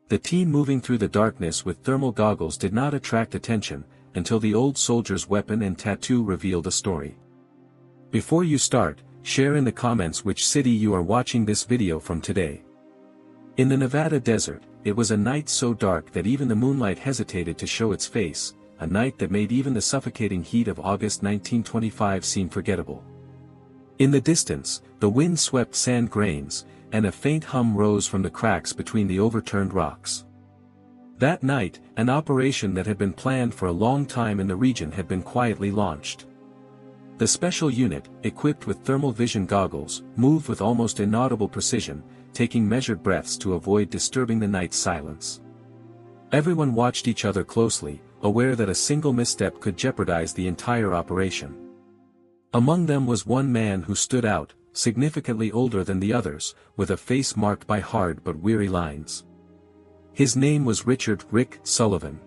The team moving through the darkness with thermal goggles did not attract attention, until the old soldier's weapon and tattoo revealed a story. Before you start, share in the comments which city you are watching this video from today. In the Nevada desert, it was a night so dark that even the moonlight hesitated to show its face, a night that made even the suffocating heat of August 1925 seem forgettable. In the distance, the wind swept sand grains, and a faint hum rose from the cracks between the overturned rocks. That night, an operation that had been planned for a long time in the region had been quietly launched. The special unit, equipped with thermal vision goggles, moved with almost inaudible precision, taking measured breaths to avoid disturbing the night's silence. Everyone watched each other closely, aware that a single misstep could jeopardize the entire operation. Among them was one man who stood out, significantly older than the others, with a face marked by hard but weary lines. His name was Rick Sullivan.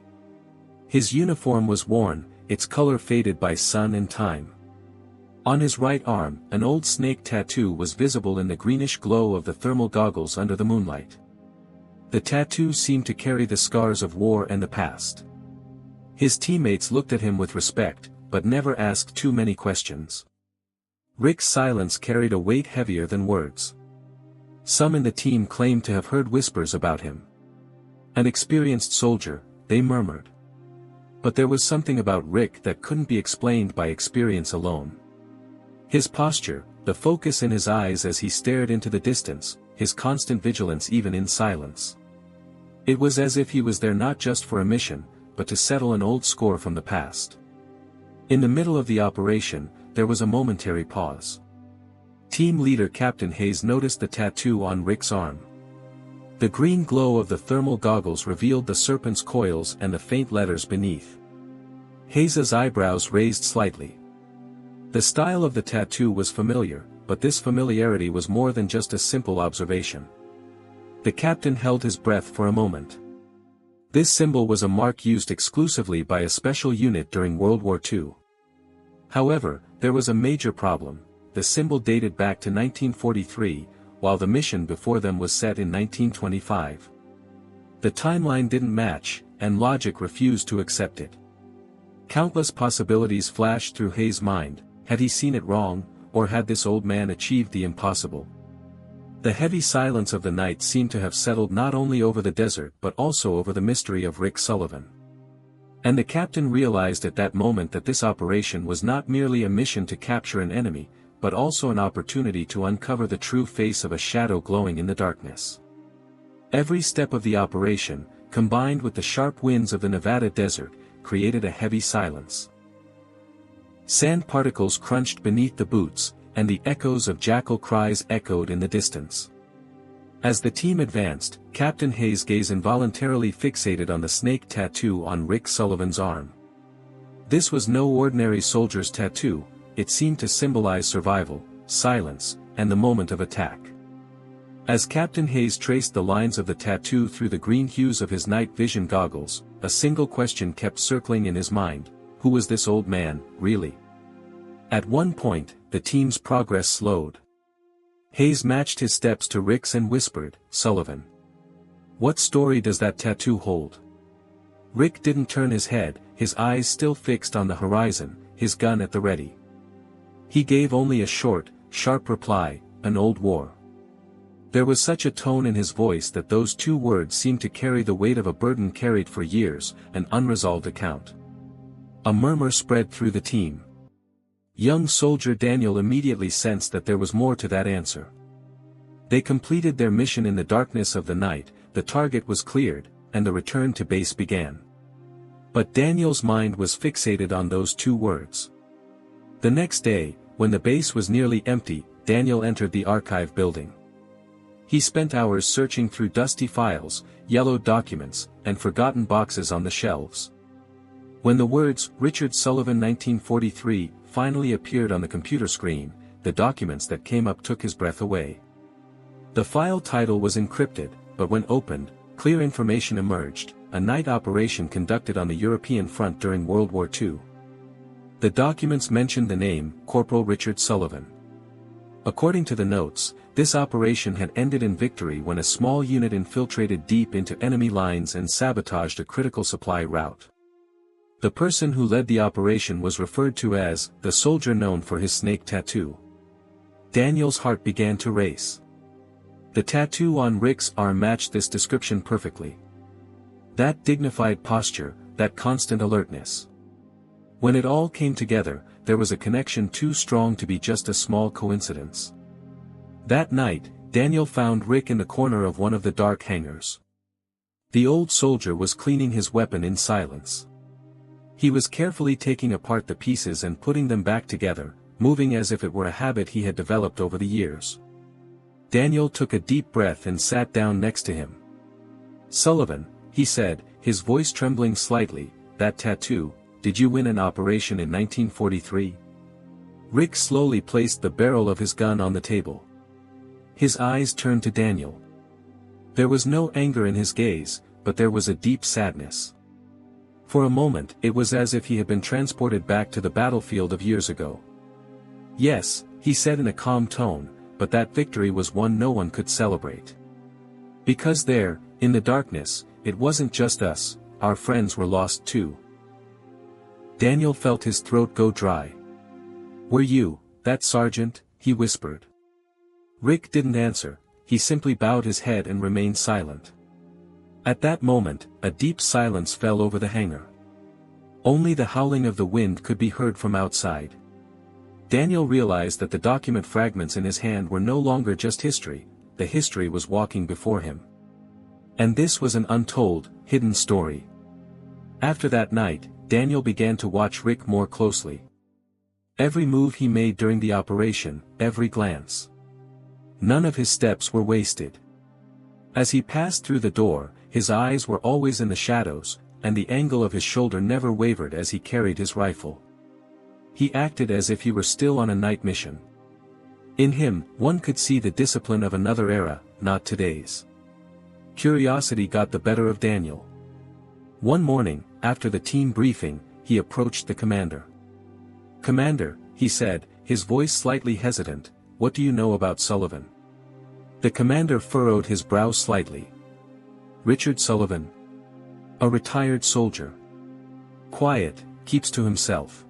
His uniform was worn, its color faded by sun and time. On his right arm, an old snake tattoo was visible in the greenish glow of the thermal goggles under the moonlight. The tattoo seemed to carry the scars of war and the past. His teammates looked at him with respect, but never asked too many questions. Rick's silence carried a weight heavier than words. Some in the team claimed to have heard whispers about him. An experienced soldier, they murmured. But there was something about Rick that couldn't be explained by experience alone. His posture, the focus in his eyes as he stared into the distance, his constant vigilance even in silence. It was as if he was there not just for a mission, but to settle an old score from the past. In the middle of the operation, there was a momentary pause. Team leader Captain Hayes noticed the tattoo on Rick's arm. The green glow of the thermal goggles revealed the serpent's coils and the faint letters beneath. Hayes's eyebrows raised slightly. The style of the tattoo was familiar, but this familiarity was more than just a simple observation. The captain held his breath for a moment. This symbol was a mark used exclusively by a special unit during World War II. However, there was a major problem. The symbol dated back to 1943, while the mission before them was set in 1925. The timeline didn't match, and logic refused to accept it. Countless possibilities flashed through Hayes' mind. Had he seen it wrong, or had this old man achieved the impossible? The heavy silence of the night seemed to have settled not only over the desert but also over the mystery of Rick Sullivan. And the captain realized at that moment that this operation was not merely a mission to capture an enemy, but also an opportunity to uncover the true face of a shadow glowing in the darkness. Every step of the operation, combined with the sharp winds of the Nevada desert, created a heavy silence. Sand particles crunched beneath the boots, and the echoes of jackal cries echoed in the distance. As the team advanced, Captain Hayes' gaze involuntarily fixated on the snake tattoo on Rick Sullivan's arm. This was no ordinary soldier's tattoo, it seemed to symbolize survival, silence, and the moment of attack. As Captain Hayes traced the lines of the tattoo through the green hues of his night vision goggles, a single question kept circling in his mind: who was this old man, really? At one point, the team's progress slowed. Hayes matched his steps to Rick's and whispered, "Sullivan. What story does that tattoo hold?" Rick didn't turn his head, his eyes still fixed on the horizon, his gun at the ready. He gave only a short, sharp reply: "An old war." There was such a tone in his voice that those two words seemed to carry the weight of a burden carried for years, an unresolved account. A murmur spread through the team. Young soldier Daniel immediately sensed that there was more to that answer. They completed their mission in the darkness of the night, the target was cleared, and the return to base began. But Daniel's mind was fixated on those two words. The next day, when the base was nearly empty, Daniel entered the archive building. He spent hours searching through dusty files, yellowed documents, and forgotten boxes on the shelves. When the words, Richard Sullivan 1943, finally appeared on the computer screen, the documents that came up took his breath away. The file title was encrypted, but when opened, clear information emerged: a night operation conducted on the European front during World War II. The documents mentioned the name, Corporal Richard Sullivan. According to the notes, this operation had ended in victory when a small unit infiltrated deep into enemy lines and sabotaged a critical supply route. The person who led the operation was referred to as the soldier known for his snake tattoo. Daniel's heart began to race. The tattoo on Rick's arm matched this description perfectly. That dignified posture, that constant alertness. When it all came together, there was a connection too strong to be just a small coincidence. That night, Daniel found Rick in the corner of one of the dark hangars. The old soldier was cleaning his weapon in silence. He was carefully taking apart the pieces and putting them back together, moving as if it were a habit he had developed over the years. Daniel took a deep breath and sat down next to him. "Sullivan," he said, his voice trembling slightly, "that tattoo, did you win an operation in 1943? Rick slowly placed the barrel of his gun on the table. His eyes turned to Daniel. There was no anger in his gaze, but there was a deep sadness. For a moment it was as if he had been transported back to the battlefield of years ago. "Yes," he said in a calm tone, "but that victory was one no one could celebrate. Because there, in the darkness, it wasn't just us, our friends were lost too." Daniel felt his throat go dry. "Were you, that sergeant?" he whispered. Rick didn't answer, he simply bowed his head and remained silent. At that moment, a deep silence fell over the hangar. Only the howling of the wind could be heard from outside. Daniel realized that the document fragments in his hand were no longer just history, the history was walking before him. And this was an untold, hidden story. After that night, Daniel began to watch Rick more closely. Every move he made during the operation, every glance. None of his steps were wasted. As he passed through the door, his eyes were always in the shadows, and the angle of his shoulder never wavered as he carried his rifle. He acted as if he were still on a night mission. In him, one could see the discipline of another era, not today's. Curiosity got the better of Daniel. One morning, after the team briefing, he approached the commander. "Commander," he said, his voice slightly hesitant, "what do you know about Sullivan?" The commander furrowed his brow slightly. "Richard Sullivan. A retired soldier. Quiet, keeps to himself.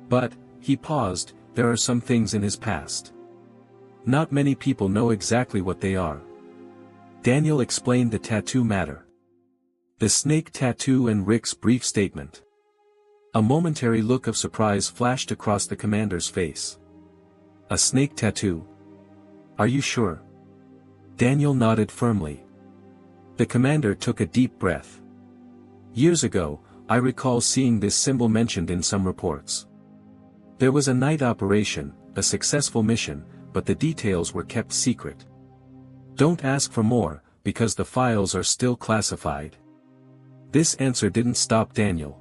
But," he paused, "there are some things in his past. Not many people know exactly what they are." Daniel explained the tattoo matter. The snake tattoo and Rick's brief statement. A momentary look of surprise flashed across the commander's face. "A snake tattoo? Are you sure?" Daniel nodded firmly. The commander took a deep breath. "Years ago, I recall seeing this symbol mentioned in some reports. There was a night operation, a successful mission, but the details were kept secret. Don't ask for more, because the files are still classified." This answer didn't stop Daniel.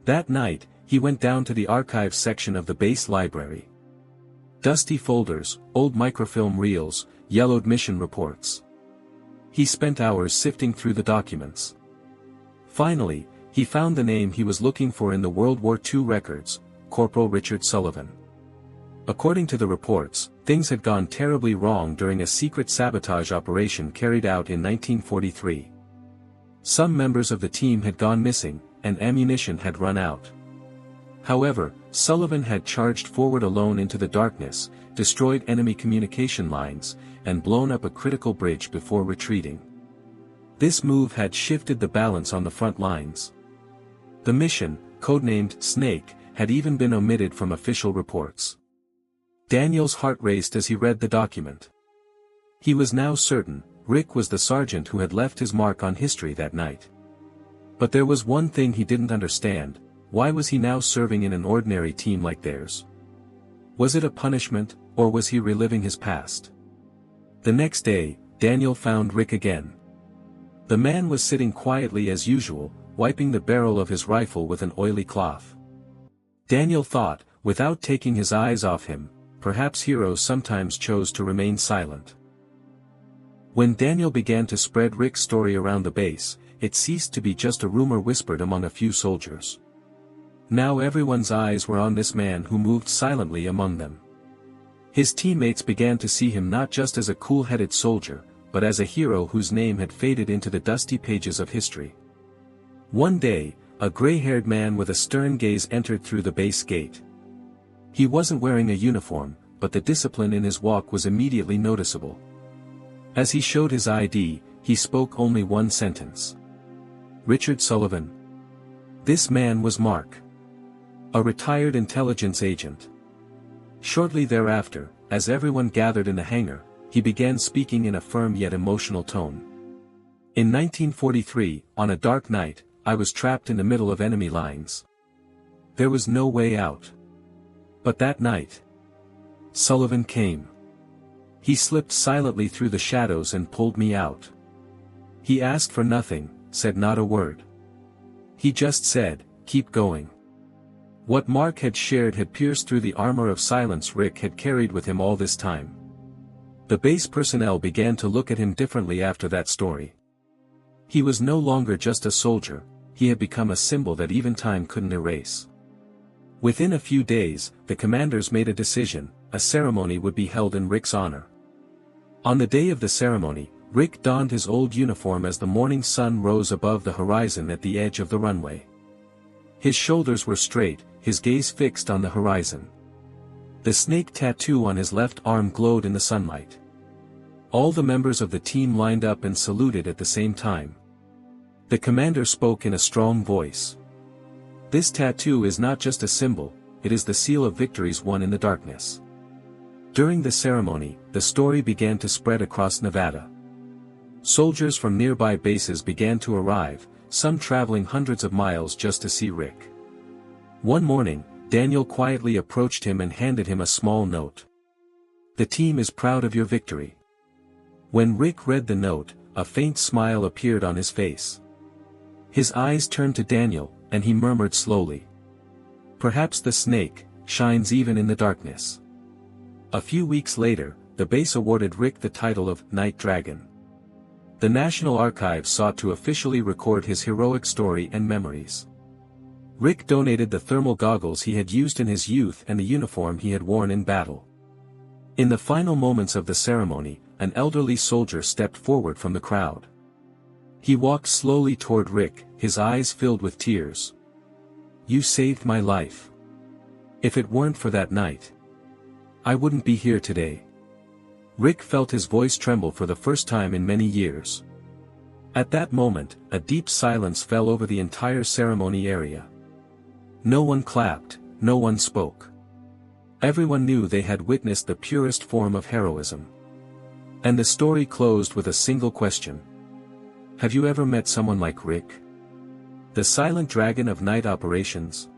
That night, he went down to the archives section of the base library. Dusty folders, old microfilm reels, yellowed mission reports. He spent hours sifting through the documents. Finally, he found the name he was looking for in the World War II records, Corporal Richard Sullivan. According to the reports, things had gone terribly wrong during a secret sabotage operation carried out in 1943. Some members of the team had gone missing, and ammunition had run out. However, Sullivan had charged forward alone into the darkness, destroyed enemy communication lines, and blown up a critical bridge before retreating. This move had shifted the balance on the front lines. The mission, codenamed Snake, had even been omitted from official reports. Daniel's heart raced as he read the document. He was now certain, Rick was the sergeant who had left his mark on history that night. But there was one thing he didn't understand: why was he now serving in an ordinary team like theirs? Was it a punishment, or was he reliving his past? The next day, Daniel found Rick again. The man was sitting quietly as usual, wiping the barrel of his rifle with an oily cloth. Daniel thought, without taking his eyes off him, perhaps heroes sometimes chose to remain silent. When Daniel began to spread Rick's story around the base, it ceased to be just a rumor whispered among a few soldiers. Now everyone's eyes were on this man who moved silently among them. His teammates began to see him not just as a cool-headed soldier, but as a hero whose name had faded into the dusty pages of history. One day, a gray-haired man with a stern gaze entered through the base gate. He wasn't wearing a uniform, but the discipline in his walk was immediately noticeable. As he showed his ID, he spoke only one sentence. "Richard Sullivan." This man was Mark, a retired intelligence agent. Shortly thereafter, as everyone gathered in the hangar, he began speaking in a firm yet emotional tone. "In 1943, on a dark night, I was trapped in the middle of enemy lines. There was no way out. But that night, Sullivan came. He slipped silently through the shadows and pulled me out. He asked for nothing, said not a word. He just said, 'Keep going.'" What Mark had shared had pierced through the armor of silence Rick had carried with him all this time. The base personnel began to look at him differently after that story. He was no longer just a soldier, he had become a symbol that even time couldn't erase. Within a few days, the commanders made a decision: a ceremony would be held in Rick's honor. On the day of the ceremony, Rick donned his old uniform as the morning sun rose above the horizon at the edge of the runway. His shoulders were straight, his gaze fixed on the horizon. The snake tattoo on his left arm glowed in the sunlight. All the members of the team lined up and saluted at the same time. The commander spoke in a strong voice. "This tattoo is not just a symbol, it is the seal of victories won in the darkness." During the ceremony, the story began to spread across Nevada. Soldiers from nearby bases began to arrive, some traveling hundreds of miles just to see Rick. One morning, Daniel quietly approached him and handed him a small note. "The team is proud of your victory." When Rick read the note, a faint smile appeared on his face. His eyes turned to Daniel, and he murmured slowly, "Perhaps the snake shines even in the darkness." A few weeks later, the base awarded Rick the title of Night Dragon. The National Archives sought to officially record his heroic story and memories. Rick donated the thermal goggles he had used in his youth and the uniform he had worn in battle. In the final moments of the ceremony, an elderly soldier stepped forward from the crowd. He walked slowly toward Rick, his eyes filled with tears. "You saved my life. If it weren't for that night, I wouldn't be here today." Rick felt his voice tremble for the first time in many years. At that moment, a deep silence fell over the entire ceremony area. No one clapped, no one spoke. Everyone knew they had witnessed the purest form of heroism. And the story closed with a single question. Have you ever met someone like Rick? The silent dragon of night operations?